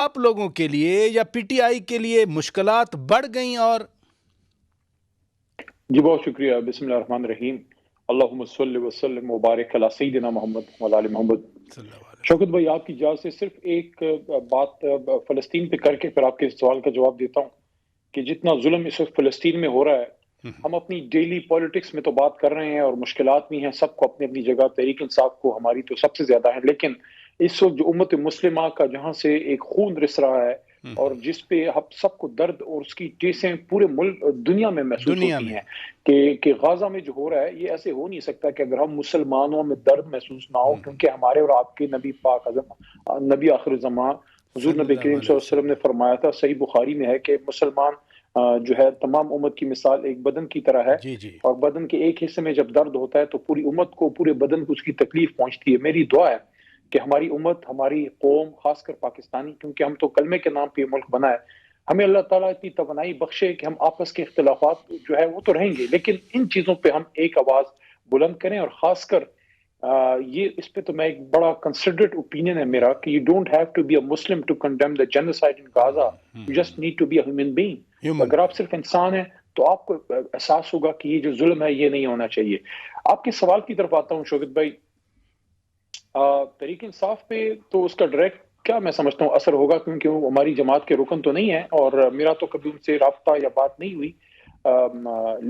آپ لوگوں کے لیے یا پی ٹی آئی کے لیے مشکلات بڑھ گئیں؟ اور جی بہت شکریہ. بسم اللہ الرحمن الرحیم. اللہم صلی وسلم وبارک علی سیدنا محمد وعلی آل محمد. شوکت بھائی، آپ کی اجازت سے صرف ایک بات فلسطین پہ کر کے پھر آپ کے سوال کا جواب دیتا ہوں کہ جتنا ظلم اس وقت فلسطین میں ہو رہا ہے، ہم اپنی ڈیلی پالیٹکس میں تو بات کر رہے ہیں اور مشکلات بھی ہیں سب کو اپنی اپنی جگہ، تحریک انصاف کو ہماری تو سب سے زیادہ ہے، لیکن اس وقت جو امت مسلمہ کا جہاں سے ایک خون رس رہا ہے اور جس پہ ہم سب کو درد اور اس کی ٹیسیں پورے ملک دنیا میں محسوس ہوتی ہیں کہ غازہ میں جو ہو رہا ہے یہ ایسے ہو نہیں سکتا کہ اگر ہم مسلمانوں میں درد محسوس نہ ہو، کیونکہ ہمارے اور آپ کے نبی پاک نبی آخر زمان حضور نبی کریم صلی اللہ علیہ وسلم نے فرمایا تھا، صحیح بخاری میں ہے، کہ مسلمان جو ہے تمام امت کی مثال ایک بدن کی طرح ہے، اور بدن کے ایک حصے میں جب درد ہوتا ہے تو پوری امت کو، پورے بدن کو اس کی تکلیف پہنچتی ہے. میری دعا ہے کہ ہماری امت، ہماری قوم، خاص کر پاکستانی، کیونکہ ہم تو کلمے کے نام پہ یہ ملک بنا ہے، ہمیں اللہ تعالیٰ اتنی توانائی بخشے کہ ہم آپس کے اختلافات جو ہے وہ تو رہیں گے، لیکن ان چیزوں پہ ہم ایک آواز بلند کریں. اور خاص کر یہ اس پہ تو میں ایک بڑا کنسیڈریٹ اوپینین ہے میرا کہ you don't have to be a Muslim to condemn the genocide in Gaza, you just need to be a human being. اگر آپ صرف انسان ہیں تو آپ کو احساس ہوگا کہ یہ جو ظلم ہے یہ نہیں ہونا چاہیے. آپ کے سوال کی طرف آتا ہوں شوکت بھائی. تحریک انصاف پہ تو اس کا ڈائریکٹ کیا میں سمجھتا ہوں اثر ہوگا، کیونکہ وہ ہماری جماعت کے رکن تو نہیں ہے اور میرا تو کبھی ان سے رابطہ یا بات نہیں ہوئی،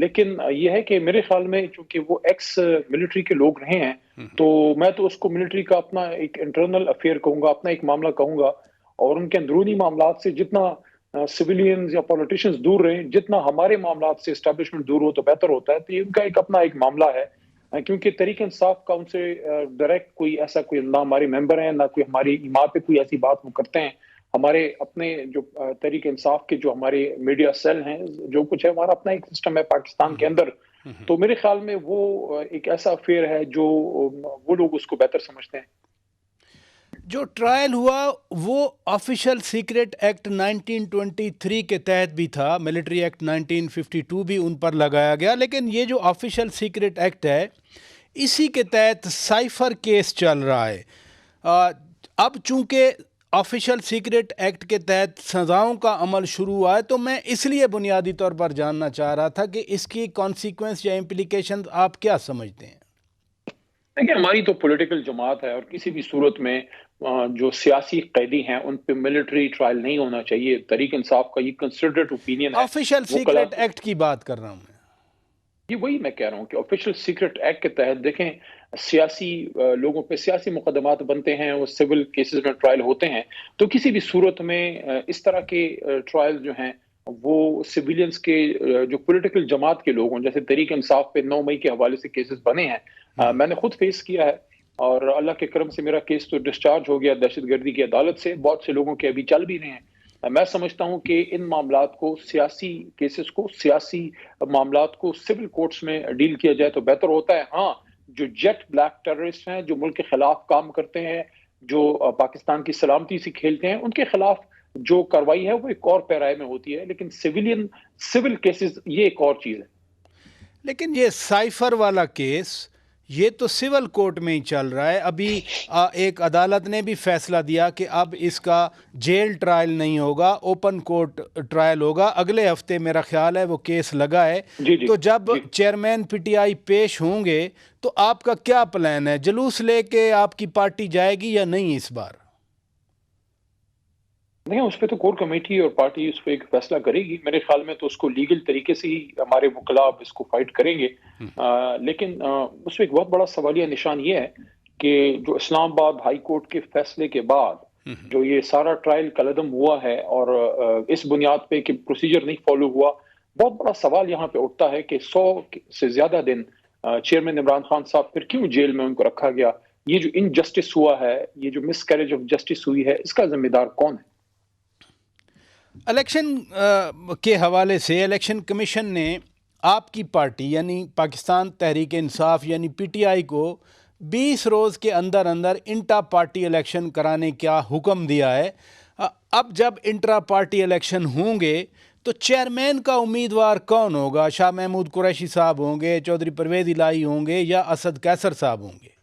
لیکن یہ ہے کہ میرے خیال میں چونکہ وہ ایکس ملٹری کے لوگ رہے ہیں تو میں تو اس کو ملٹری کا اپنا ایک انٹرنل افیئر کہوں گا، اپنا ایک معاملہ کہوں گا، اور ان کے اندرونی معاملات سے جتنا سویلینز یا پولیٹیشنز دور رہیں، جتنا ہمارے معاملات سے اسٹیبلشمنٹ دور ہو تو بہتر ہوتا ہے. تو یہ ان کا اپنا ایک معاملہ ہے، کیونکہ تحریک انصاف کا ان سے ڈائریکٹ کوئی ایسا کوئی نہ ہمارے ممبر ہیں، نہ کوئی ہماری ایما پہ کوئی ایسی بات وہ کرتے ہیں. ہمارے اپنے جو تحریک انصاف کے جو ہمارے میڈیا سیل ہیں، جو کچھ ہے ہمارا اپنا ایک سسٹم ہے پاکستان کے اندر. تو میرے خیال میں وہ ایک ایسا افیئر ہے جو وہ لوگ اس کو بہتر سمجھتے ہیں. جو ٹرائل ہوا وہ آفیشل سیکرٹ ایکٹ 1923 کے تحت بھی تھا، ملٹری ایکٹ 1952 بھی ان پر لگایا گیا، لیکن یہ جو آفیشل سیکرٹ ایکٹ ہے اسی کے تحت سائفر کیس چل رہا ہے. اب چونکہ آفیشل سیکرٹ ایکٹ کے تحت سزاؤں کا عمل شروع ہوا ہے، تو میں اس لیے بنیادی طور پر جاننا چاہ رہا تھا کہ اس کی کانسیکوینس یا امپلیکیشنز آپ کیا سمجھتے ہیں؟ دیکھیں، ہماری تو پولیٹیکل جماعت ہے اور کسی بھی صورت میں جو سیاسی قیدی ہیں ان پہ ملٹری ٹرائل نہیں ہونا چاہیے. تحریک انصاف کا یہ کنسیڈریٹ اوپینین ہے. آفیشل سیکرٹ ایکٹ کی بات کر رہا ہوں میں. یہ وہی میں کہہ رہا ہوں کہ آفیشل سیکرٹ ایکٹ کے تحت دیکھیں سیاسی لوگوں پہ سیاسی مقدمات بنتے ہیں، وہ سول کیسز میں ٹرائل ہوتے ہیں، تو کسی بھی صورت میں اس طرح کے ٹرائل جو ہیں وہ سویلینز کے جو پولیٹیکل جماعت کے لوگ ہیں، جیسے تحریک انصاف پہ 9 مئی کے حوالے سے کیسز بنے ہیں، میں نے خود فیس کیا ہے اور اللہ کے کرم سے میرا کیس تو ڈسچارج ہو گیا دہشت گردی کی عدالت سے. بہت سے لوگوں کے ابھی چل بھی رہے ہیں. میں سمجھتا ہوں کہ ان معاملات کو، سیاسی کیسز کو، سیاسی معاملات کو سول کورٹس میں ڈیل کیا جائے تو بہتر ہوتا ہے. ہاں، جو جیٹ بلیک ٹیررسٹ ہیں، جو ملک کے خلاف کام کرتے ہیں، جو پاکستان کی سلامتی سے کھیلتے ہیں، ان کے خلاف جو کاروائی ہے وہ ایک اور پیرائے میں ہوتی ہے، لیکن سول کیسز یہ ایک اور چیز ہے. لیکن یہ سائفر والا کیس یہ تو سول کورٹ میں ہی چل رہا ہے. ابھی ایک عدالت نے بھی فیصلہ دیا کہ اب اس کا جیل ٹرائل نہیں ہوگا، اوپن کورٹ ٹرائل ہوگا. اگلے ہفتے میرا خیال ہے وہ کیس لگا ہے. تو جب چیئرمین پی ٹی آئی پیش ہوں گے تو آپ کا کیا پلان ہے؟ جلوس لے کے آپ کی پارٹی جائے گی یا نہیں اس بار؟ نہیں، اس پہ تو کور کمیٹی اور پارٹی اس پہ ایک فیصلہ کرے گی. میرے خیال میں تو اس کو لیگل طریقے سے ہی ہمارے وکلاء اس کو فائٹ کریں گے. لیکن اس پہ ایک بہت بڑا سوالیہ نشان یہ ہے کہ جو اسلام آباد ہائی کورٹ کے فیصلے کے بعد جو یہ سارا ٹرائل کالعدم ہوا ہے اور اس بنیاد پہ کہ پروسیجر نہیں فالو ہوا، بہت بڑا سوال یہاں پہ اٹھتا ہے کہ 100 سے زیادہ دن چیئرمین عمران خان صاحب پھر کیوں جیل میں ان کو رکھا گیا؟ یہ جو انجسٹس ہوا ہے، یہ جو مس کیریج آف جسٹس ہوئی ہے، اس کا ذمہ دار کون ہے؟ الیکشن کے حوالے سے الیکشن کمیشن نے آپ کی پارٹی یعنی پاکستان تحریک انصاف یعنی پی ٹی آئی کو 20 روز کے اندر انٹرا پارٹی الیکشن کرانے کا حکم دیا ہے. اب جب انٹرا پارٹی الیکشن ہوں گے تو چیئرمین کا امیدوار کون ہوگا؟ شاہ محمود قریشی صاحب ہوں گے، چودھری پرویز الہی ہوں گے، یا اسد قیصر صاحب ہوں گے؟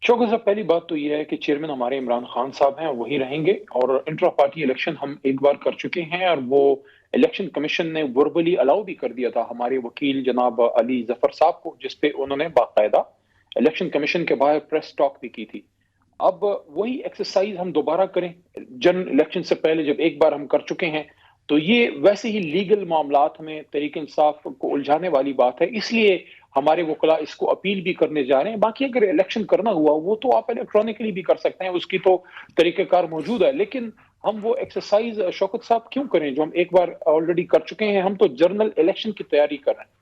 شوکت صاحب، پہلی بات تو یہ ہے کہ چیئرمین ہمارے عمران خان صاحب ہیں، وہی رہیں گے، اور انٹرا پارٹی الیکشن ہم ایک بار کر چکے ہیں، اور وہ الیکشن کمیشن نے وربلی الاؤ بھی کر دیا تھا ہمارے وکیل جناب علی ظفر صاحب کو، جس پہ انہوں نے باقاعدہ الیکشن کمیشن کے باہر پریس ٹاک بھی کی تھی۔ اب وہی ایکسرسائز ہم دوبارہ کریں جنرل الیکشن سے پہلے، جب ایک بار ہم کر چکے ہیں، تو یہ ویسے ہی لیگل معاملات میں تحریک انصاف کو الجھانے والی بات ہے، اس لیے ہمارے وکلاء اس کو اپیل بھی کرنے جا رہے ہیں۔ باقی اگر الیکشن کرنا ہوا وہ تو آپ الیکٹرانکلی بھی کر سکتے ہیں، اس کی تو طریقہ کار موجود ہے، لیکن ہم وہ ایکسرسائز شوکت صاحب کیوں کریں جو ہم ایک بار آلریڈی کر چکے ہیں؟ ہم تو جنرل الیکشن کی تیاری کر رہے ہیں۔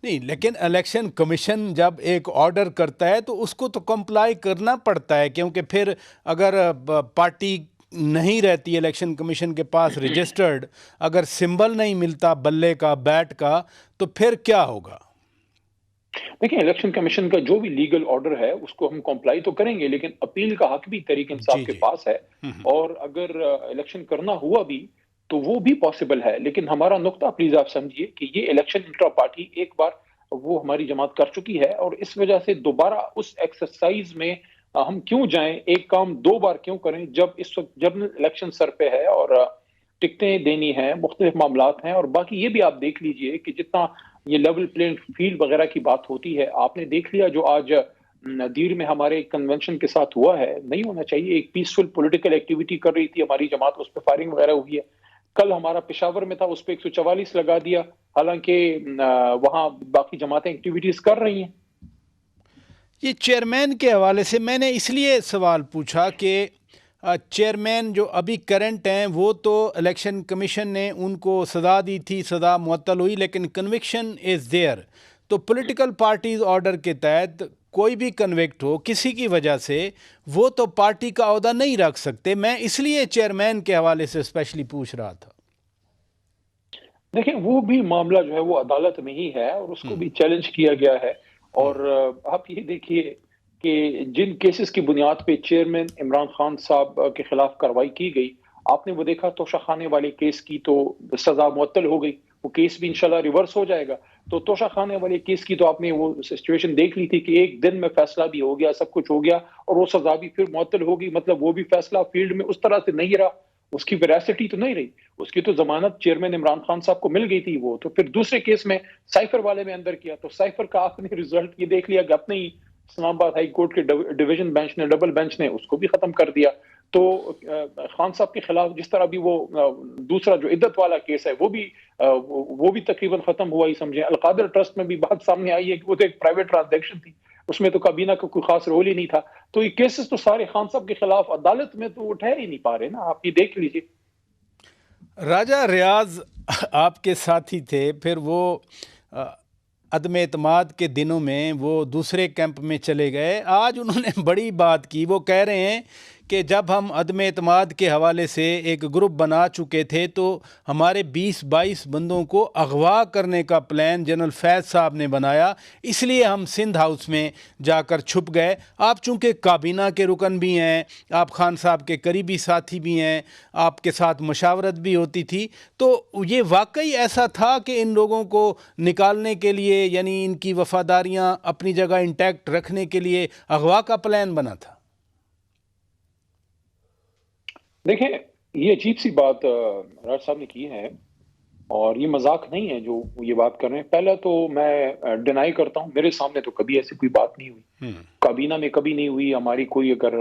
نہیں، لیکن الیکشن کمیشن جب ایک آرڈر کرتا ہے تو اس کو تو کمپلائی کرنا پڑتا ہے، کیونکہ پھر اگر پارٹی نہیں رہتی الیکشن کمیشن کے پاس رجسٹرڈ، اگر سمبل نہیں ملتا بلے کا، بیٹ کا، تو پھر کیا ہوگا؟ دیکھیں، الیکشن کمیشن کا جو بھی لیگل آرڈر ہے اس کو ہم کمپلائی تو کریں گے، لیکن اپیل کا حق بھی تحریک انصاف جی کے جی۔ پاس ہے، اور اگر الیکشن کرنا ہوا بھی تو وہ بھی پاسبل ہے، لیکن ہمارا نقطہ پلیز آپ سمجھیے کہ یہ الیکشن انٹرا پارٹی ایک بار وہ ہماری جماعت کر چکی ہے، اور اس وجہ سے دوبارہ اس ایکسرسائز میں ہم کیوں جائیں، ایک کام دو بار کیوں کریں جب اس وقت جنرل الیکشن سر پہ ہے، اور ٹکٹیں دینی ہیں، مختلف معاملات ہیں، اور باقی یہ بھی آپ دیکھ لیجئے کہ جتنا یہ لیول پلینگ فیلڈ وغیرہ کی بات ہوتی ہے، آپ نے دیکھ لیا جو آج دیر میں ہمارے کنونشن کے ساتھ ہوا ہے، نہیں ہونا چاہیے۔ ایک پیسفل پولیٹیکل ایکٹیویٹی کر رہی تھی ہماری جماعت، اس پہ فائرنگ وغیرہ ہوئی ہے۔ کل ہمارا پشاور میں تھا، اس پہ 144 لگا دیا، حالانکہ وہاں باقی جماعتیں ایکٹیویٹیز کر رہی ہیں۔ یہ چیئرمین کے حوالے سے میں نے اس لیے سوال پوچھا کہ چیئرمین جو ابھی کرنٹ ہیں وہ تو الیکشن کمیشن نے ان کو سزا دی تھی، سزا معطل ہوئی، لیکن کنوکشن از دیئر۔ تو پولیٹیکل پارٹیز آرڈر کے تحت کوئی بھی کنوکٹ ہو کسی کی وجہ سے، وہ تو پارٹی کا عہدہ نہیں رکھ سکتے۔ میں اس لیے چیئرمین کے حوالے سے اسپیشلی پوچھ رہا تھا۔ دیکھیں، وہ بھی معاملہ جو ہے وہ عدالت میں ہی ہے، اور اس کو بھی چیلنج کیا گیا ہے، اور آپ یہ دیکھیے کہ جن کیسز کی بنیاد پہ چیئرمین عمران خان صاحب کے خلاف کارروائی کی گئی، آپ نے وہ دیکھا توشہ خانے والے کیس کی تو سزا معطل ہو گئی، وہ کیس بھی انشاءاللہ ریورس ہو جائے گا۔ تو توشہ خانے والے کیس کی تو آپ نے وہ سچویشن دیکھ لی تھی کہ ایک دن میں فیصلہ بھی ہو گیا، سب کچھ ہو گیا، اور وہ سزا بھی پھر معطل ہو گئی، مطلب وہ بھی فیصلہ فیلڈ میں اس طرح سے نہیں رہا، اس کی ویراسٹی تو نہیں رہی، اس کی تو ضمانت چیئرمین عمران خان صاحب کو مل گئی تھی۔ وہ تو پھر دوسرے کیس میں سائفر والے میں اندر کیا، تو سائفر کا آپ نے ریزلٹ یہ دیکھ لیا کہ اپنے ہی اسلام آباد ہائی کورٹ کے ڈویژن بینچ نے، ڈبل بینچ نے اس کو بھی ختم کر دیا۔ تو خان صاحب کے خلاف جس طرح بھی وہ دوسرا جو عدت والا کیس ہے وہ بھی تقریباً ختم ہوا ہی سمجھیں۔ القادر ٹرسٹ میں بھی بات سامنے آئی ہے کہ وہ تو ایک پرائیویٹ ٹرانزیکشن تھی، اس میں تو کابینہ کا کوئی خاص رول ہی نہیں تھا۔ تو یہ کیسز تو سارے خان صاحب کے خلاف عدالت میں تو وہ ٹھہر ہی نہیں پا رہے نا، آپ یہ دیکھ لیجئے۔ راجہ ریاض آپ کے ساتھی تھے، پھر وہ عدم اعتماد کے دنوں میں وہ دوسرے کیمپ میں چلے گئے۔ آج انہوں نے بڑی بات کی، وہ کہہ رہے ہیں کہ جب ہم عدم اعتماد کے حوالے سے ایک گروپ بنا چکے تھے تو ہمارے 20-22 بندوں کو اغوا کرنے کا پلان جنرل فیض صاحب نے بنایا، اس لیے ہم سندھ ہاؤس میں جا کر چھپ گئے۔ آپ چونکہ کابینہ کے رکن بھی ہیں، آپ خان صاحب کے قریبی ساتھی بھی ہیں، آپ کے ساتھ مشاورت بھی ہوتی تھی، تو یہ واقعی ایسا تھا کہ ان لوگوں کو نکالنے کے لیے، یعنی ان کی وفاداریاں اپنی جگہ انٹیکٹ رکھنے کے لیے اغوا کا پلان بنا تھا؟ دیکھیں، یہ عجیب سی بات راج صاحب نے کی ہے، اور یہ مذاق نہیں ہے جو یہ بات کر رہے ہیں۔ پہلا تو میں ڈینائی کرتا ہوں، میرے سامنے تو کبھی ایسی کوئی بات نہیں ہوئی، کابینہ میں کبھی نہیں ہوئی ہماری کوئی۔ اگر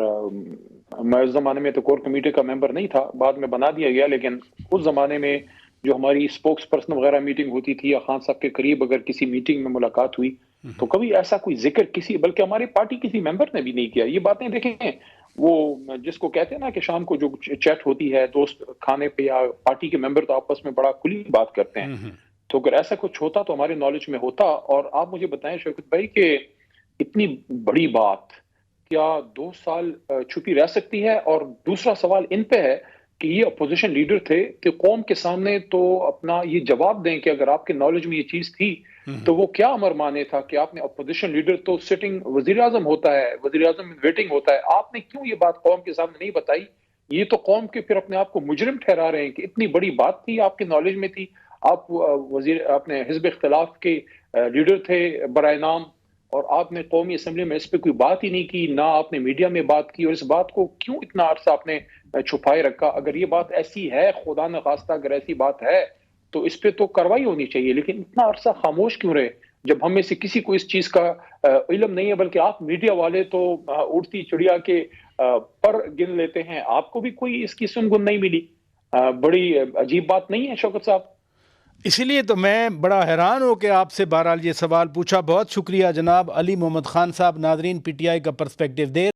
میں اس زمانے میں تو کور کمیٹی کا ممبر نہیں تھا، بعد میں بنا دیا گیا، لیکن اس زمانے میں جو ہماری اسپوکس پرسن وغیرہ میٹنگ ہوتی تھی، یا خان صاحب کے قریب اگر کسی میٹنگ میں ملاقات ہوئی تو کبھی ایسا کوئی ذکر کسی، بلکہ ہماری پارٹی کسی ممبر نے بھی نہیں کیا۔ یہ باتیں دیکھیں، وہ جس کو کہتے ہیں نا کہ شام کو جو چیٹ ہوتی ہے دوست کھانے پہ، یا پارٹی کے ممبر تو آپس میں بڑا کھلی بات کرتے ہیں، تو اگر ایسا کچھ ہوتا تو ہمارے نالج میں ہوتا۔ اور آپ مجھے بتائیں شوکت بھائی کہ اتنی بڑی بات کیا 2 سال چھپی رہ سکتی ہے؟ اور دوسرا سوال ان پہ ہے کہ یہ اپوزیشن لیڈر تھے، کہ قوم کے سامنے تو اپنا یہ جواب دیں کہ اگر آپ کے نالج میں یہ چیز تھی تو وہ کیا امر مانے تھا کہ آپ نے، اپوزیشن لیڈر تو سٹنگ وزیر اعظم ہوتا ہے، وزیر اعظم ویٹنگ ہوتا ہے، آپ نے کیوں یہ بات قوم کے سامنے نہیں بتائی؟ یہ تو قوم کے پھر اپنے آپ کو مجرم ٹھہرا رہے ہیں کہ اتنی بڑی بات تھی، آپ کے نالج میں تھی، آپ اپنے حزب اختلاف کے لیڈر تھے برائے نام، اور آپ نے قومی اسمبلی میں اس پہ کوئی بات ہی نہیں کی، نہ آپ نے میڈیا میں بات کی، اور اس بات کو کیوں اتنا عرصہ آپ نے چھپائے رکھا؟ اگر یہ بات ایسی ہے، خدا نہ خواستہ اگر ایسی بات ہے تو اس پہ تو کارروائی ہونی چاہیے، لیکن اتنا عرصہ خاموش کیوں رہے جب ہم میں سے کسی کو اس چیز کا علم نہیں ہے؟ بلکہ آپ میڈیا والے تو اڑتی چڑیا کے پر گن لیتے ہیں، آپ کو بھی کوئی اس کی سنگن نہیں ملی؟ بڑی عجیب بات نہیں ہے شوکت صاحب؟ اسی لیے تو میں بڑا حیران ہوں کہ آپ سے بہرحال یہ سوال پوچھا. بہت شکریہ جناب علی محمد خان صاحب. ناظرین، پی ٹی آئی کا پرسپیکٹو دے